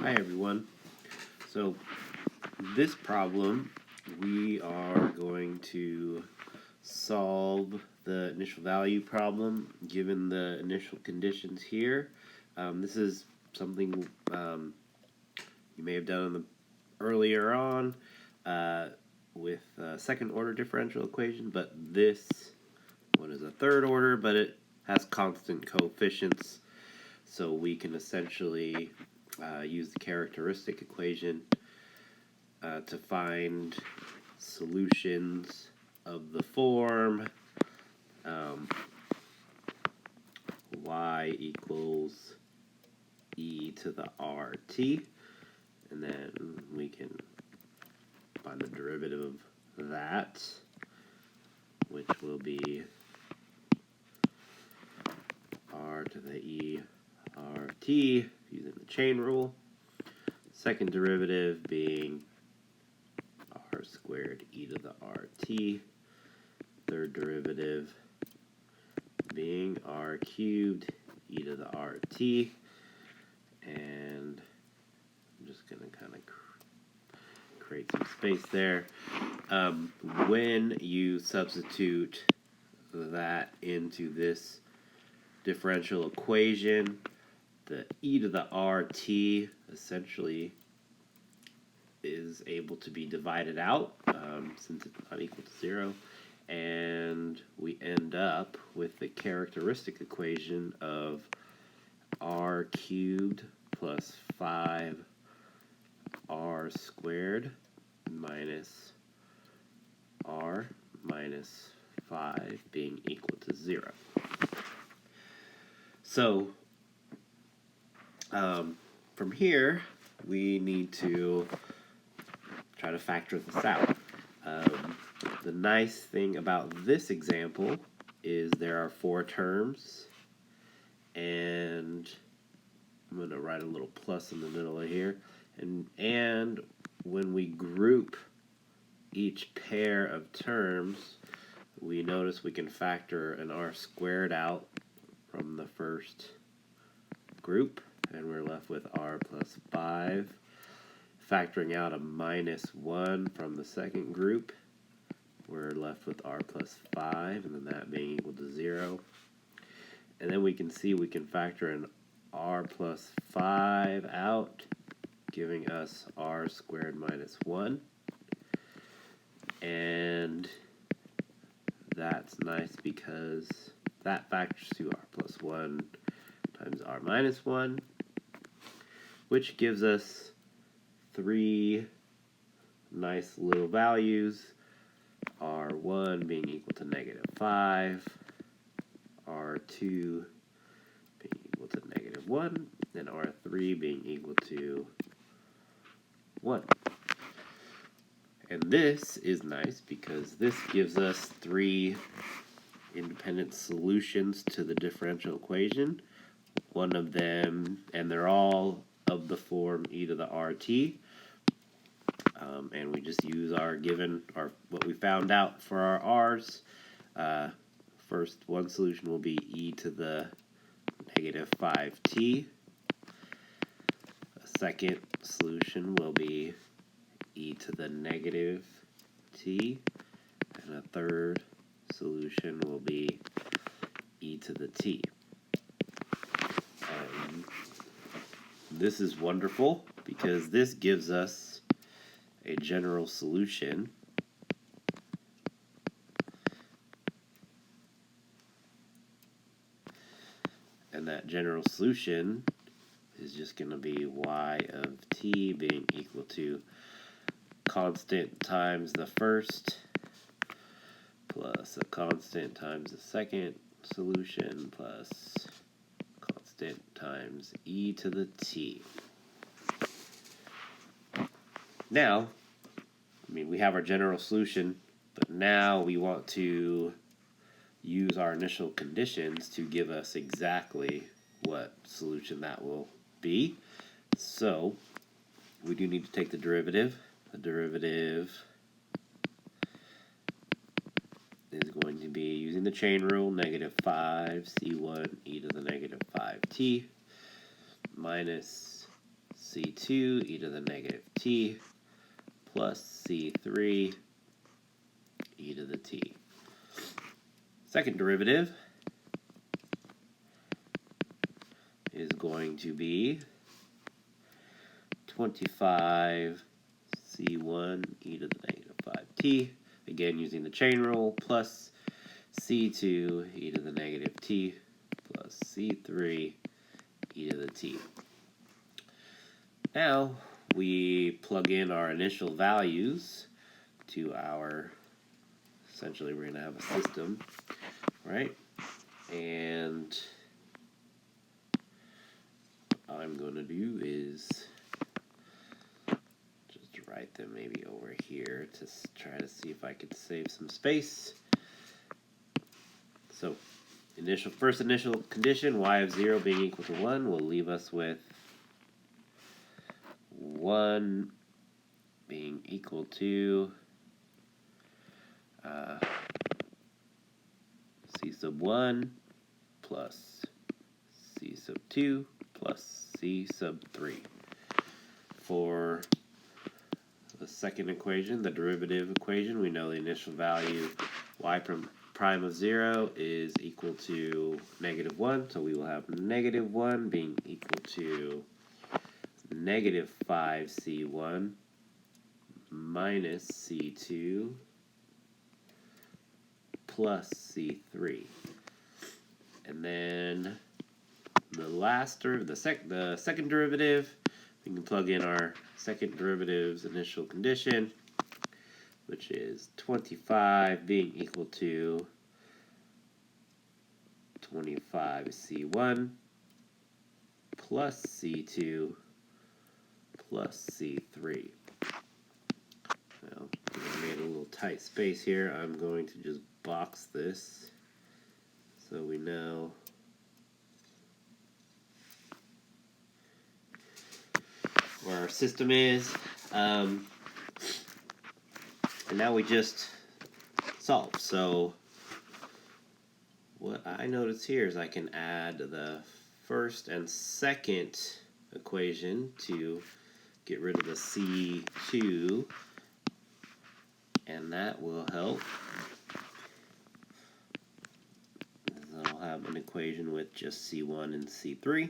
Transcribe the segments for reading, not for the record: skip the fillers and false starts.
Hi everyone. So this problem we are going to solve the initial value problem given the initial conditions here. This is something you may have done earlier on with second order differential equation, but this one is a third order, but it has constant coefficients, so we can essentially use the characteristic equation to find solutions of the form y equals e to the rt, and then we can find the derivative of that, which will be r to the e rt using the chain rule. Second derivative being r squared e to the rt. Third derivative being r cubed e to the rt. And I'm just going to kind of create some space there. When you substitute that into this differential equation, the e to the rt essentially is able to be divided out since it's not equal to 0, and we end up with the characteristic equation of r cubed plus 5r squared minus r minus 5 being equal to 0. So from here we need to try to factor this out. The nice thing about this example is there are 4 terms, and I'm going to write a little plus in the middle of here, and when we group each pair of terms, we notice we can factor an r squared out from the first group, and we're left with r plus 5. Factoring out a minus 1 from the second group, we're left with r plus 5, and then that being equal to 0. And then we can see we can factor an r plus 5 out, giving us r squared minus 1. And that's nice because that factors to r plus 1 times r minus 1, which gives us 3 nice little values, r1 being equal to negative 5, r2 being equal to negative 1, and r3 being equal to 1. And this is nice because this gives us 3 independent solutions to the differential equation. One of them, and they're all of the form e to the rt. And we just use what we found out for our r's. First, one solution will be e to the negative 5t. A second solution will be e to the negative t. And a third solution will be e to the t. This is wonderful because this gives us a general solution and that general solution is just going to be y of t being equal to constant times the first plus a constant times the second solution plus constant times e to the t. Now, we have our general solution, but now we want to use our initial conditions to give us exactly what solution that will be. So, we do need to take the derivative. The derivative is going to be, using the chain rule, negative 5 c1 e to the negative 5t minus c2 e to the negative t plus c3 e to the t. Second derivative is going to be 25 c1 e to the negative 5t, again using the chain rule, plus c2 e to the negative t plus c3 e to the t. Now we plug in our initial values to our, essentially we're going to have a system, right? And what I'm going to do is just write them maybe over here to try to see if I could save some space. So first initial condition, y of 0 being equal to 1, will leave us with 1 being equal to c sub 1 plus c sub 2 plus c sub 3. For the second equation, the derivative equation, we know the initial value y prime of 0 is equal to negative 1, so we will have negative 1 being equal to negative 5c1 minus c2 plus c3. And then the second derivative, we can plug in our second derivative's initial condition, which is 25 being equal to 25c1 plus c2 plus c3. Well, I made a little tight space here. I'm going to just box this so we know where our system is. And now we just solve. So what I notice here is I can add the first and second equation to get rid of the c2, and that will help. I'll have an equation with just c1 and c3.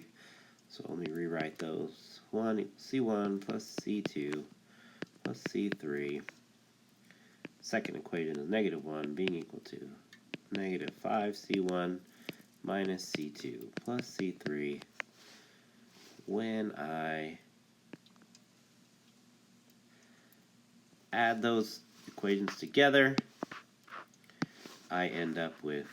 So let me rewrite those. 1 equals c1 plus c2 plus c3. Second equation is negative 1 being equal to negative 5c1 minus c2 plus c3. When I add those equations together, I end up with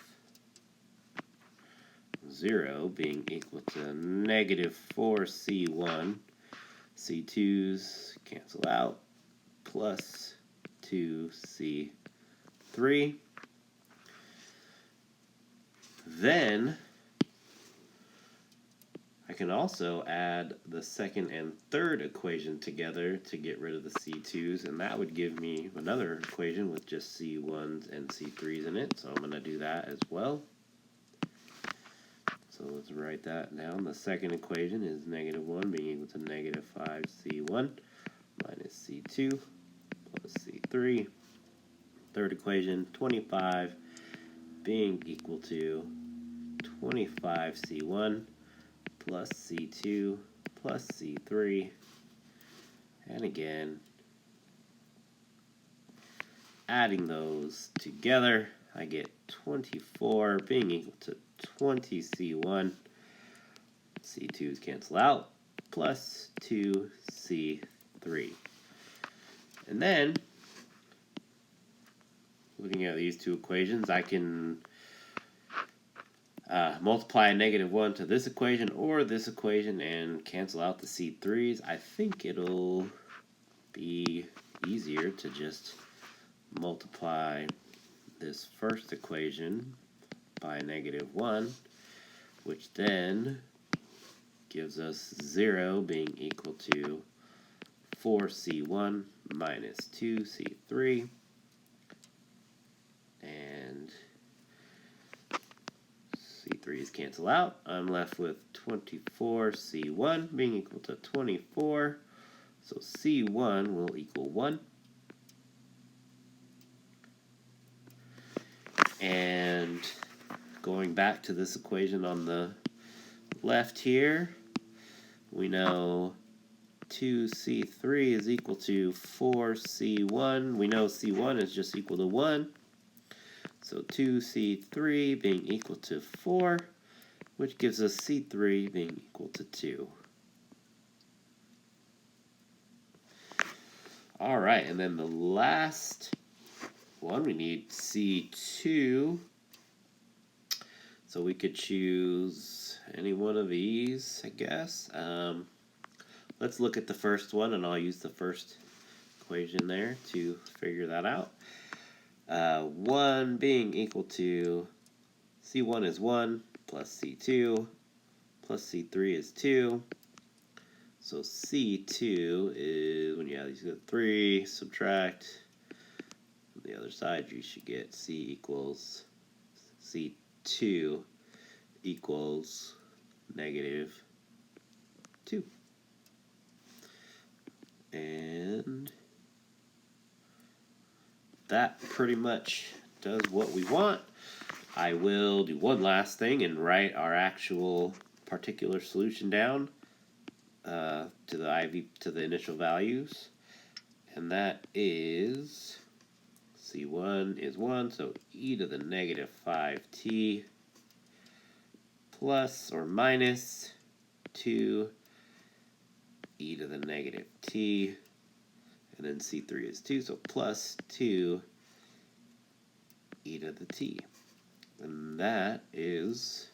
0 being equal to negative 4c1, c2's cancel out, plus 2c3. Then I can also add the second and third equation together to get rid of the c2's, and that would give me another equation with just c1's and c3's in it. So I'm going to do that as well. So let's write that down. The second equation is negative 1 being equal to negative 5c1 minus c2 plus c3. Third equation, 25 being equal to 25c1 plus c2 plus c3. And again, adding those together, I get 24 being equal to 20c1, c2's cancel out, plus 2c3. And then, looking at these two equations, I can multiply a negative 1 to this equation or this equation and cancel out the c3's. I think it'll be easier to just multiply this first equation by negative 1, which then gives us 0 being equal to 4c1 minus 2c3, and C3's cancel out. I'm left with 24C1 being equal to 24. So C1 will equal 1. And going back to this equation on the left here, we know 2C3 is equal to 4C1. We know C1 is just equal to 1. So 2C3 being equal to 4, which gives us C3 being equal to 2. All right, and then the last one, we need C2. So we could choose any one of these, I guess. Let's look at the first one, and I'll use the first equation there to figure that out. 1 being equal to C1 is 1 plus C2 plus C3 is 2. So C2 is, when you add these to 3, subtract on the other side, you should get C equals C2 equals negative 2. And that pretty much does what we want. I will do one last thing and write our actual particular solution down to the initial values, and that is C1 is 1, so e to the negative 5t plus or minus 2 e to the negative t, and then C3 is 2, so plus 2 e to the t. And that is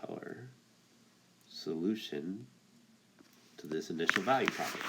our solution to this initial value problem.